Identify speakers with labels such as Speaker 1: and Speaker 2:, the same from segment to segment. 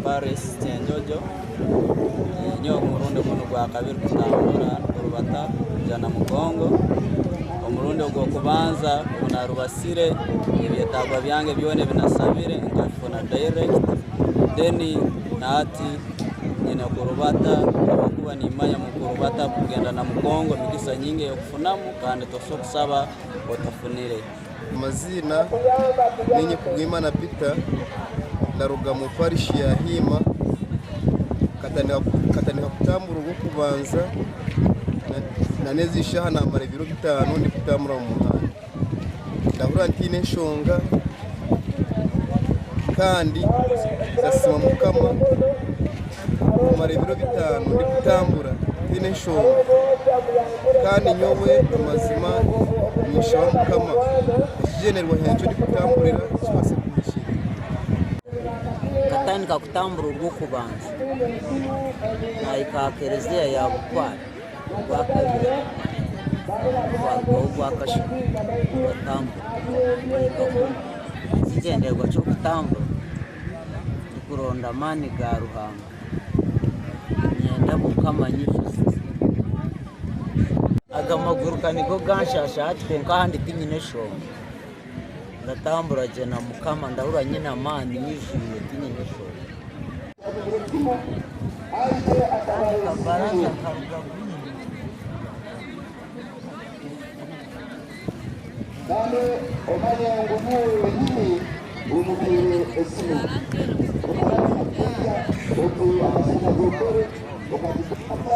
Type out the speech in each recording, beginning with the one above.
Speaker 1: Paris Chenjojo nyo murundo kuno gwa kabiri kutambura kurubata jana mugongo omurundo gwo kubanza kuna rubasire ebyetagwa byange byone binasabire nkafuna direct then nati nyina kurubata kuba nimanya mu kurubata kugenda na mugongo migisa nyingi yo kufunamu kandi tosokusaba otafunire
Speaker 2: mazina ninyi kubwimana Peter ndaruga mu parish ya Hima katani kutambura rwo kubanza na nezishaha na mareviro 5 ndi kutambura mu muhanda ndahura ntine shonga kandi zasima mukama mareviro 5 ndi kutambura ntine shonga kandi nyowe amazima nyisha mukama generwa hencho ndi kutamburira kibase kubishira
Speaker 3: katandika kutambura urwo kubanza nayikakerezea ya bukwari rwakabiri rwakasha batambura zigenderwa cyo kutambura tukuronda mani ga ruhanga nyenda mukama nyifuza agamaguru kaniko ganshasha atwe nkahandi tinyine shonga ndatambura je na mukama ndahura nyina mani yishuye tinyine shonga kabaraza karuga
Speaker 4: dale omanya ngumu hii umukire esimu oku asina gokore okadipara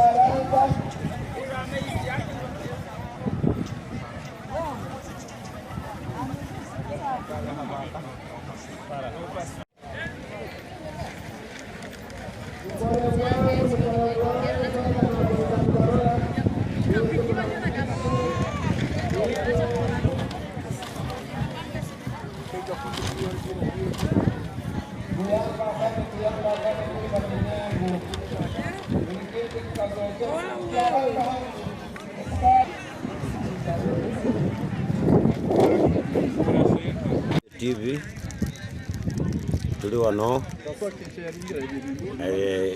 Speaker 5: TV tuli wano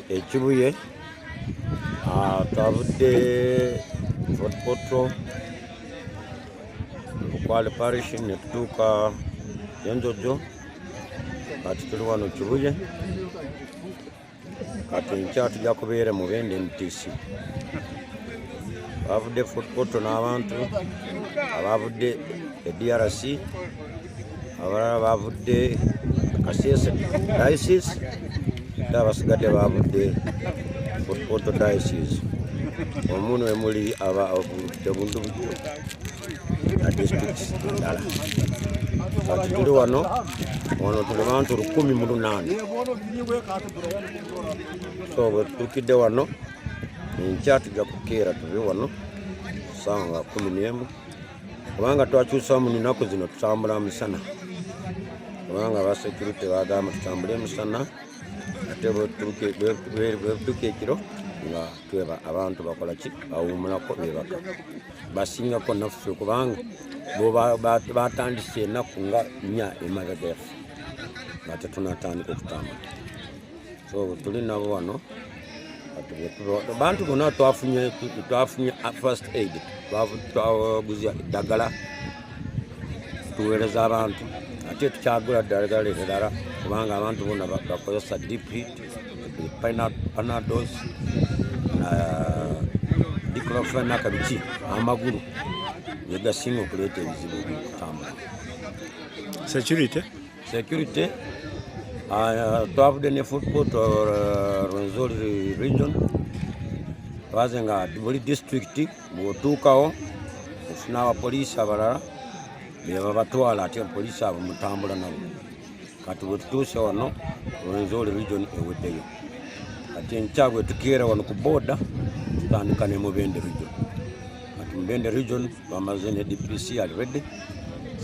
Speaker 5: ekibuye twavudde Fort Portal Bukwale Parish netutuuka Chenjojo kati tuli wano kibuye kati nkya tujja kubeera mu Bende MTC bavudde Fort Portal n'abantu abavudde DRC abalala bavudde Kasese Diocese n'abasigadde bavudde Fort Portal Diocese omuno emuli abuntu na districts endala kati tuli wano tuli bantu 18 so bwe tutukidde wano enkya tujja kukeera tuli wano sanga 11 kubanga twakyusa mu nnaku zino tutambula musana kubanga ba security bagamba tutambule musana ate bwe tuke ekiro nga tweba abantu bakola ki bawumulako bebaka basingako naffe kubanga bo batandise ennaku nga 4 emabega yaffe nga tetunatandika okutambula so tuli nabo wano bantu bonna twafunye first aid twaguzya eddagala tuweereza abantu ate tukyagula ddagala erala kubanga abantu bonna bakozesa deep heat panados diclofenac biki amagulu yegasinga okuleeta ebizibu byokutambula security twavudde ne Fort Portal Rwenzori region twaze nga buli district bw'otuukawo ofuna abapoliisi abalala beba batwala ate abapoliisi abo mutambula nabo kati bwe tutuuse wano Rwenzori region eweddeyo kati enkya bwe tukeera wano ku border tutandika ne mu Bende region kati mu Bende region bamaze ne DPC already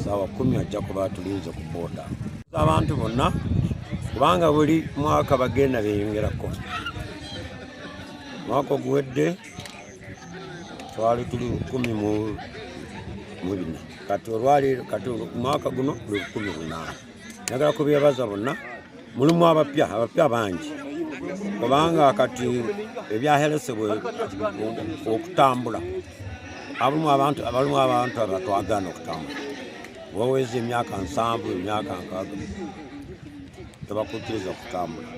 Speaker 5: sawa 10 ajja kuba tulinze ku boda. Abantu bonna kubanga buli mwaka bagenda beyongerako. Mwaka guwedde twali tuli 10 mu 4 kati olwali kati mwaka guno 18. Nagala kubyebaza bonna mulimu abapya bangi kubanga kati ebyahelesebwe okutambula abalimu abantu abatwagana okutambula waweze emyaka 7 emyaka 6 tebakukiriza okutambula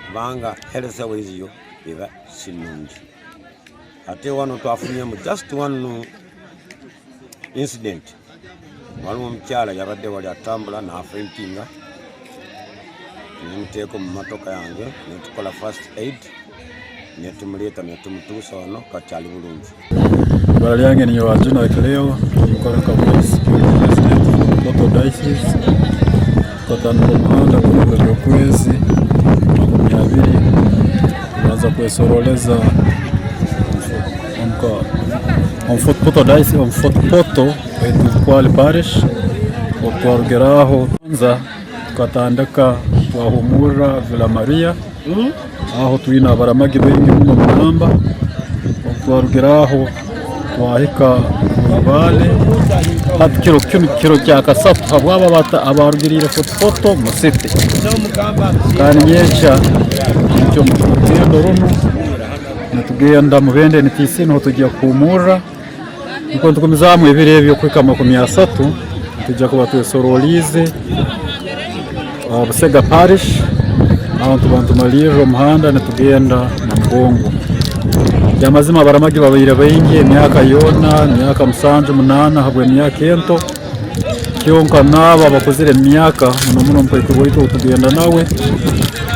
Speaker 5: kubanga helesebwe eziyo eba sinungi. Ate wano twafunyemu just one incident. Walimu omukyala yabadde wali atambula n'afaintinga nemuteeka mu matoka yange netukola first aid netumuleeta netumutuusa wano kati ali bulungi.
Speaker 6: Bara lyange ni Wajuna Kileo Mkoraka Police President Poto Diocese tatandika umuhanda kuva kwezi 20 tunaanza kuesoroleza Mfoto Poto Diocese Mfoto Poto Kwale Parish otwarugeraho nza tukatandika twahumura Villa Maria aho twina abaramagi bengi mu Mamba otwarugeraho twahika Mubale hati kiro cya Kasatu habwaba bata abarugirire foto musite kandi nyecha cyo mutendo runo natugenda mubende nitisi no tujya kumura niko tukomezamu ebire byo kwika 30 tujya kuba twesorolize Busega Parish abantu maliro muhanda natugenda na Mugongo Yamazima baramagi babire bayingi emyaka yona emyaka 7-8 habwe emyaka ento kyonka naba bakozire emyaka muno mpeko boito tugenda nawe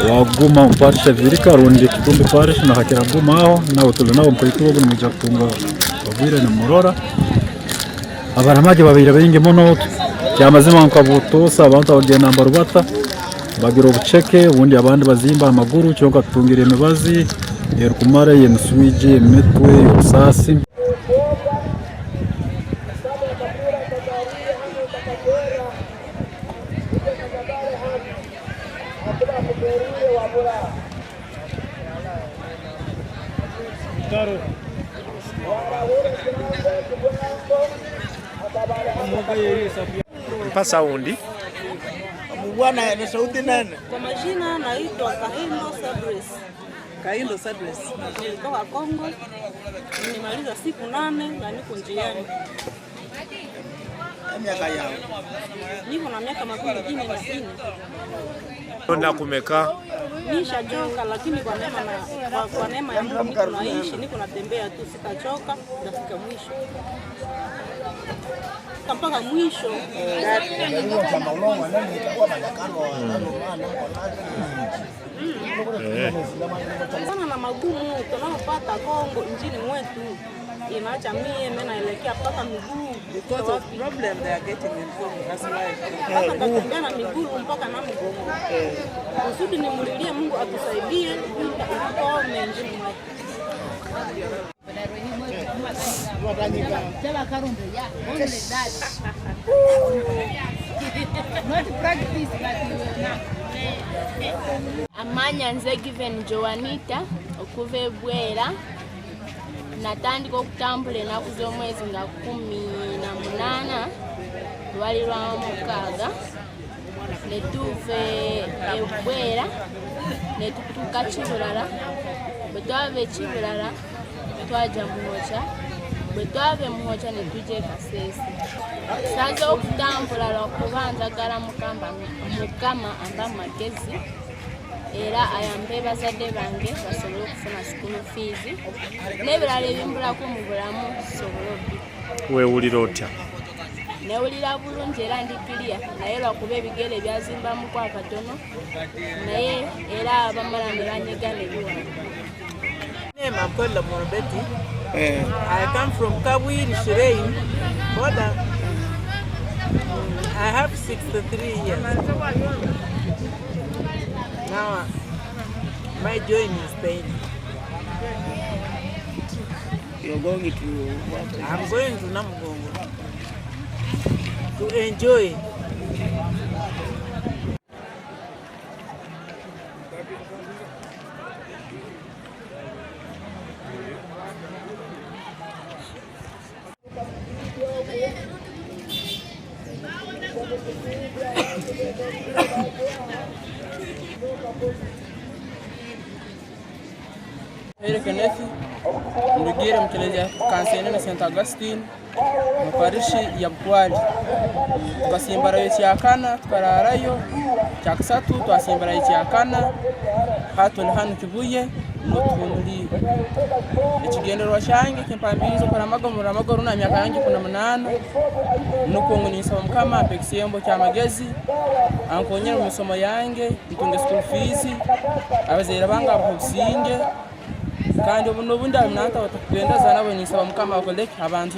Speaker 6: waguma mparisha virika rundi kitumbi parish na hakira guma aho nawe tuli nawe mpeko bwo mujya kutunga babire na Murora abaramagi babire bayingi muno Yamazima nkabutosa abantu bagenda mbarubata bagira ubuceke ubundi abandi bazimba amaguru cyonka tutungire imibazi kumara yemuswije metwe usasi
Speaker 7: Pasa undi
Speaker 8: Bwana ni sauti nani?
Speaker 9: Kwa majina naitwa Kahindo Sadres.
Speaker 8: Kahindo Sadres.
Speaker 9: Nilitoka Kongo. Nimemaliza siku 8 na niko njiani.
Speaker 8: Miaka yao.
Speaker 9: Niko na miaka 24.
Speaker 7: Ndio kumeka.
Speaker 9: Nishachoka lakini kwa neema ya Mungu tunaishi, niko natembea tu, sikachoka, nafika mwisho. Mpaka mwisho. Sana na magumu tunayopata Kongo nchini mwetu inaacha mimi naelekea mpaka miguu
Speaker 8: because of problem they are getting in Congo, that's why.
Speaker 9: Mpaka tatembea na miguu mpaka na mgongo. Kusudi nimulilie Mungu atusaidie tukome nchini mwetu.
Speaker 10: Amanya nze Given Joanita okuva Bwera natandika okutambula ennaku z'omwezi nga 18 lwali lwa mukaaga netuuva Bwera netutuuka Kibulala bwe twava Kibulala twaja Muhocha bwe twava Muhocha netujja Kasese saze okutambula lwakuba njagala Mukama amba magezi era ayambe bazadde bange basobole okufuna school fees n'ebirala ebimbulako mu bulamu sobola obbi.
Speaker 7: Weewulira otya?
Speaker 10: Newulira bulungi era ndi clear naye lwakuba ebigere byazimbamu kwa katono naye era abamala ne banyega ne biwona.
Speaker 8: I'm called Morbeti. I come from Kabwiri, Shirein, border. I have 63 years. Now, my join is Spain.
Speaker 3: You're going to what?
Speaker 8: I'm going to Namugongo. to enjoy.
Speaker 11: Ele Kenneth, Mbigire mteleza kansene na St. Augustine, maparishi ya Bukwali. Tukasimbara yecyakana twararayo, cyakisatu twasimbara yecyakana, hato hano kibuye n'utundi. Ikigendero cyange kimpambirizo kora amagoro na myaka yange kuna 8 nuko ngunisaba mukama apekisiyembo cya magezi ankonyera mu misomo yange ntunge school fees abazera banga abahusinge kandi ubu n'ubundi abinata batakugenda zana bo nisaba mukama bakoleke abantu.